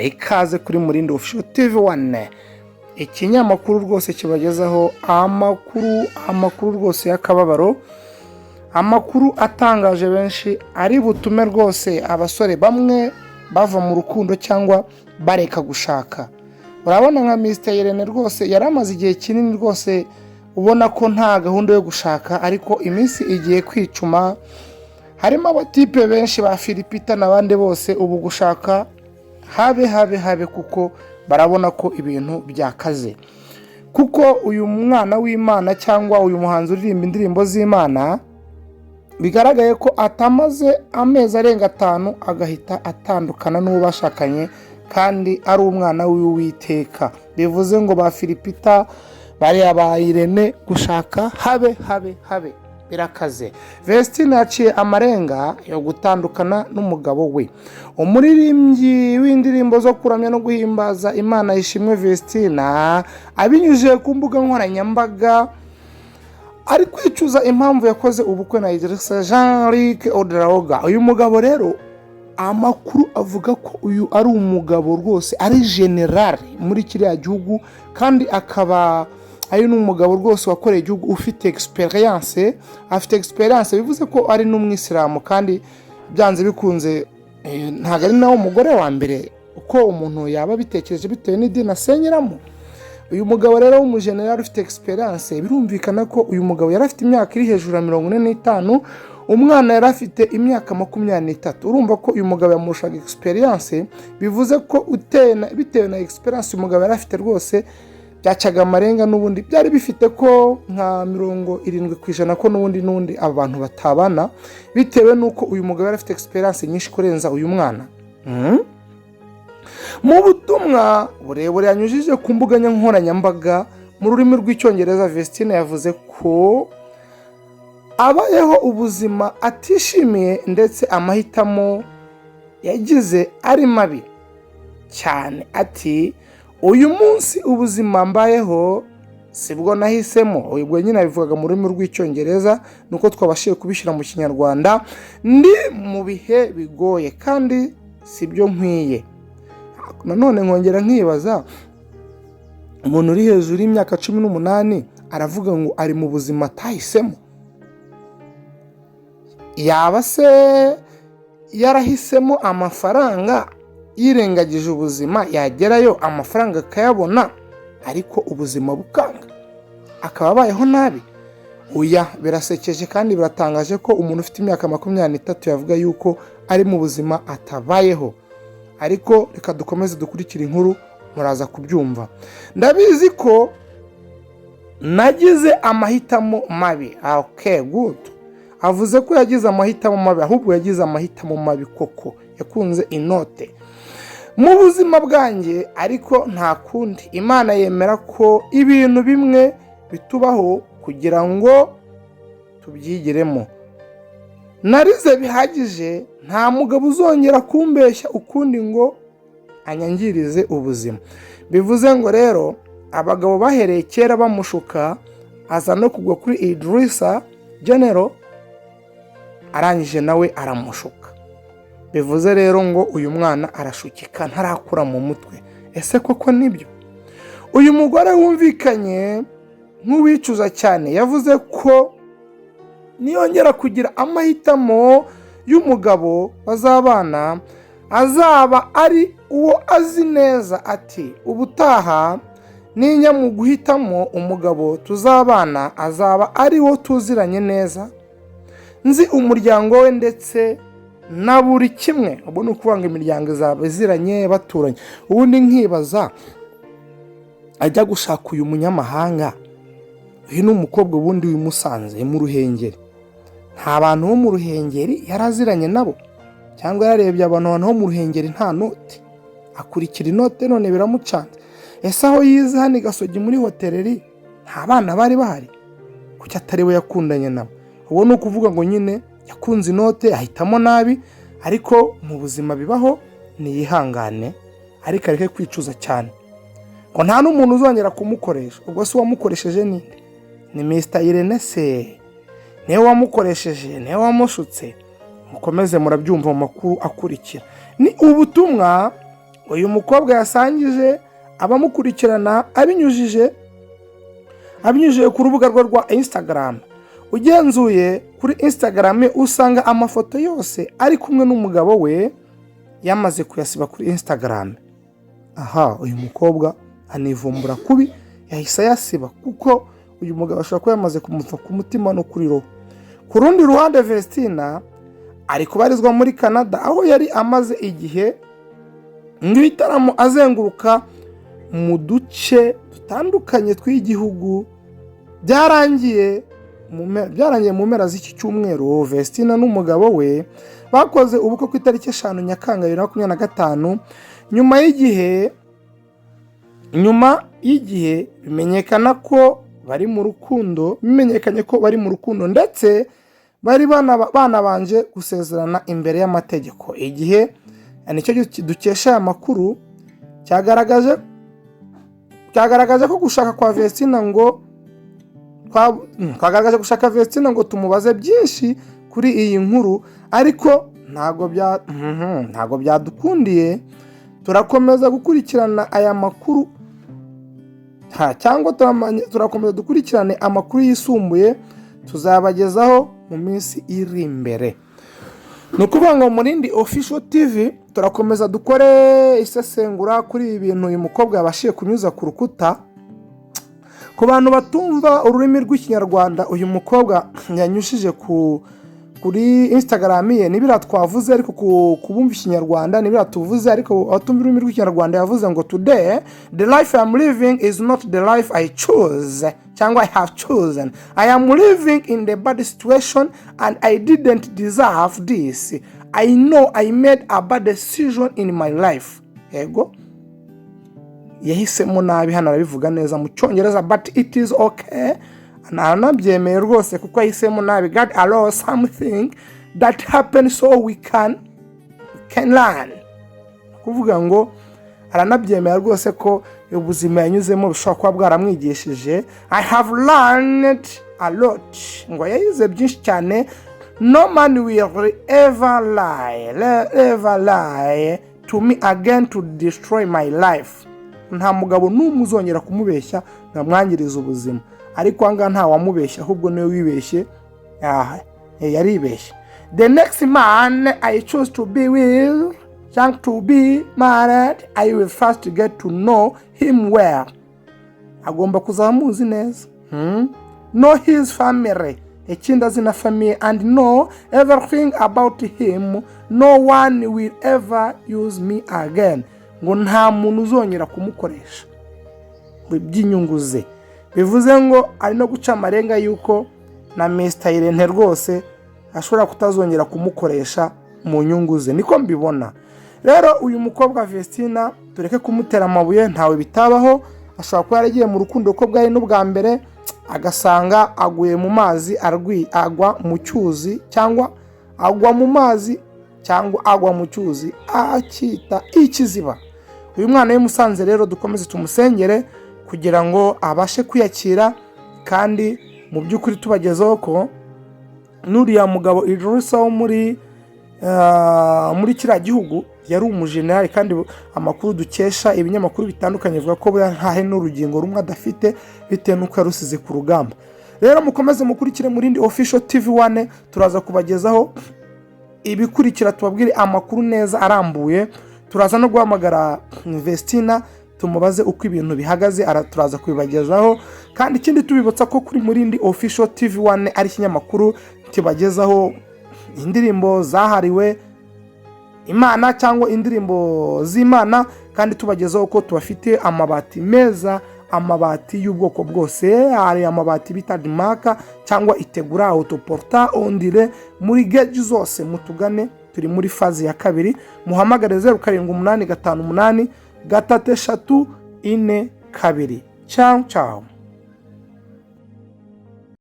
Ikaze kuri Mulindi Official TV1, ikinyamakuru rwose kibagezaho amakuru rwose y'akababaro, amakuru atangaje benshi ari butume rwose abasore bamwe bava mu rukundo cyangwa bareka gushaka. Urabona nka Mr Irene rwose yaramaze igihe kinini rwose ubona ko nta gahunda yo gushaka, ariko iminsi igiye kwicuma. Harimo abatipe benshi ba Philipita n'abandi bose ubu gushaka habe kuko barabona ko ibintu byakaze, kuko uyu mwana w'Imana cyangwa uyu muhanzi uririmba indirimbo z'Imana bigaragaye ko atamaze amezi arenga 5 agahita atandukana n'uwo bashakanye, kandi ari umwana w'Uwiteka. Bivuze ngo ba Philipita bari aba Irene gushaka habe birakaze. Vestine yaciye amarenga yo gutandukana n'umugabo we. Umuririmbyi w'indirimbo zo kuramya no guhimbaza Imana Ishimwe Vestine abinyujije ku mbuga nkoranyambaga ari kwicuza impamvu yakoze ubukwe na Idrissa Jean-Luc Oderaoga. Uyu mugabo rero amakuru avuga ko uyu ari umugabo rwose ari general muri kiriya gihugu, kandi akaba ari n'umugabo rwose wakoreye igihugu ufite experience, bivuze ko ari n'umwisilamu, kandi byanze bikunze ntago ari nawe umugore wa mbere uko umuntu yaba bitekereje bitewe n'idini asenyeramo. Uyu mugabo rero w'umugenerali ufite experience, birumvikana ko uyu mugabo yari afite imyaka iri hejuru ya 45, umwana yari afite imyaka 23. Urumva ko uyu mugabo yamushaga experience, bivuze ko bitewe na experience uyu mugabo yari afite rwose byacaga amarenga, n'ubundi byari bifite ko nka 70% ko n'ubundi abantu batabana, bitewe nuko uyu mugabo yari afite experience nyinshi kurenza uyu mwana. Mu butumwa burebure yanyujije ku mbuga nkoranyambaga mu rurimi rw'icyongereza, Vestine yavuze ko abayeho ubuzima atishimiye ndetse amahitamo yagize ari mabi cyane. Ati uyu munsi ubuzima mbayeho sibwo nahisemo. Ubwo nyine abivugaga mu rurimi rw'icyongereza, nuko twabashiye kubishyira mu kinyarwanda. Ndi mu bihe bigoye kandi sibyo nkwiye. Nanone nkongera nkibaza, umuntu uri hejuru y'imyaka 18 aravuga ngo ari mu buzima atahisemo. Yaba se yarahisemo amafaranga yirengagije ubuzima, yagerayo amafaranga akayabona ariko ubuzima bukanga akaba abayeho nabi? Oya, birasekeje kandi biratangaje ko umuntu ufite imyaka 23 yavuga yuko ari mu buzima atabayeho. Ariko reka dukomeze dukurikira inkuru, muraza kubyumva. Ndabizi ko nagize amahitamo mabi. Okay, good. Avuze ko yagize amahitamo mabi, ahubwo yagize amahitamo mabi koko. Yakunze inote mu buzima bwanjye, ariko nta kundi. Imana yemera ko ibintu bimwe bitubaho kugira ngo tubyigiremo. Narize bihagije, nta mugabo uzongera kumbeshya ukundi ngo anyangirize ubuzima. Bivuze ngo rero abagabo bahereye kera bamushuka, aza no kugwa kuri Idrissa General, arangije nawe aramushuka. Bivuze rero ngo uyu mwana arashukika, ntarakura mu mutwe. Ese koko nibyo? Uyu mugore wumvikanye nk'uwicuza cyane yavuze ko niyongera kugira amahitamo y'umugabo bazabana, azaba ari uwo azi neza. Ati ubutaha ninya mu guhitamo umugabo tuzabana, azaba ari wo tuziranye neza, nzi umuryango we ndetse na buri kimwe. Ubu ni ukuvanga imiryango izaba iziranye baturanye. Ubundi nkibaza, ajya gushaka uyu munyamahanga, uyu ni umukobwa ubundi wimusanze mu Ruhengeri, nta bantu bo mu Ruhengeri yaraziranye nabo, cyangwa yarebye abantu bo mu Ruhengeri nta note, akurikira inote none biramucanze. Ese aho yize hano i Gasogi muri hoteleri nta bana bari bahari? Kuki atari we yakundanye nabo? Ubu ni ukuvuga ngo nyine yakunze inote, ahitamo nabi. Ariko mu buzima bibaho, niyihangane ariko areke kwicuza cyane, ko nta n'umuntu uzongera kumukoresha. Ubwo se wamukoresheje ninde? Ni Mr Irene se? Niwe wamukoresheje? Niwe wamushutse? Mukomeze murabyumva mu makuru akurikira. Ni ubutumwa uyu mukobwa yasangije abamukurikirana abinyujije ku rubuga rwe rwa Instagram. Ugenzuye kuri Instagram usanga amafoto yose ari kumwe n'umugabo we yamaze kuyasiba kuri Instagram. Uyu mukobwa anivumbura kubi yahise yasiba kuko uyu mugabo ashobora kuba yamaze kumuva ku mutima no kuri roho. Ku rundi ruhande Vestina ari kubarizwa muri Canada aho yari amaze igihe nk'ibitaramo azenguruka mu duce dutandukanye tw'igihugu. Byarangiye mu mpera z'iki cyumweru Vestina n'umugabo we bakoze ubukwe ku itariki 5 Nyakanga 2025 nyuma y'igihe bimenyekanye ko bari mu rukundo ndetse bari banabanje gusezerana imbere y'amategeko. Igihe nicyo dukesha aya makuru cyagaragaje ko gushaka kwa Vestina ngo tumubaze byinshi kuri iyi nkuru, ariko ntago byadukundiye. Turakomeza gukurikirana aya makuru cyangwa turakomeza dukurikirane amakuru yisumbuye tuzabagezaho mu minsi iri imbere. Ni ukuvuga ngo Murindi Official TV turakomeza dukore isesengura kuri ibintu uyu mukobwa yabashije kunyuza ku rukuta. Ku bantu batumva ururimi rw'ikinyarwanda, uyu mukobwa yanyushije kuri Instagram ye nibira twavuze, ariko kubumva ikinyarwanda nibira tuvuze, ariko atumva ururimi rw'ikinyarwanda yavuze ngo today the life I am living is not the life I choose cyangwa I have chosen. I am living in the bad situation and I didn't deserve this. I know I made a bad decision in my life. Yego yahisemo nabi, hano arabivuga neza mu Cyongereza, but it is okay. Anabyemeye rwose kuko yahisemo nabi. God allows something that happens so we can learn. Kuvuga ngo aranabyemeye rwose ko ubuzima yanyuzemo bishobora kuba bwaramwigishije. I have learned a lot. Ngo yayize byinshi cyane. No man will ever lie to me again to destroy my life. Nta mugabo n'umwe uzongera kumubeshya nkamwangiriza ubuzima. Ariko anga nta wamubeshya, ahubwo niwe wibeshye. Yaribeshye. The next man I choose to be with, to be married, I will first get to know him well. Agomba kuzamuzi neza. Know his family. Ikindi azina family and know everything about him. No one will ever use me again. Ngo nta muntu uzongera kumukoresha by'inyungu ze. Bivuze ngo ari no guca amarenga yuko na Mr. Irene rwose ashobora kutazongera kumukoresha mu nyungu ze, niko mbibona. Rero uyu mukobwa Vestina tureke kumutera amabuye, ntawe bitabaho. Ashobora kuba yaragiye mu rukundo ko bwari n'ubwa mbere agasanga aguye mu mazi, agwa mu cyuzi cyangwa agwa mu mazi cyangwa agwa mu cyuzi akita ikiziba. Uyu mwana w'Musanze rero dukomeze tumusengere kugira ngo abashe kwiyakira, kandi mu by'ukuri tubagezaho ko nuriya mugabo Idrissa wo muri kiriya gihugu yari umujenerali, kandi amakuru dukesha ibinyamakuru bitandukanye bivuga ko ntahe n'urugingo rumwe adafite bitewe n'uko yarusize ku rugamba. Rero mukomeze mukurikire Murindi Official TV1, turaza kubagezaho ibikurikira, tubabwire amakuru neza arambuye. Turaza no guhamagara Vestina tumubaze uko ibintu bihagaze, turaza kubibagezaho. Kandi ikindi tubibutsa ko kuri Murindi Official TV1 ari ikinyamakuru kibagezaho indirimbo zahariwe Imana cyangwa indirimbo z'Imana, kandi tubagezaho ko tubafite amabati meza, amabati y'ubwoko bwose. Hari amabati bita Dimaka cyangwa Itegura Autoporta Ondire, muri gauge zose mutugane. Turi muri fazi ya kabiri. Muhamagare 0785 8 3 4 2. Ciao ciao.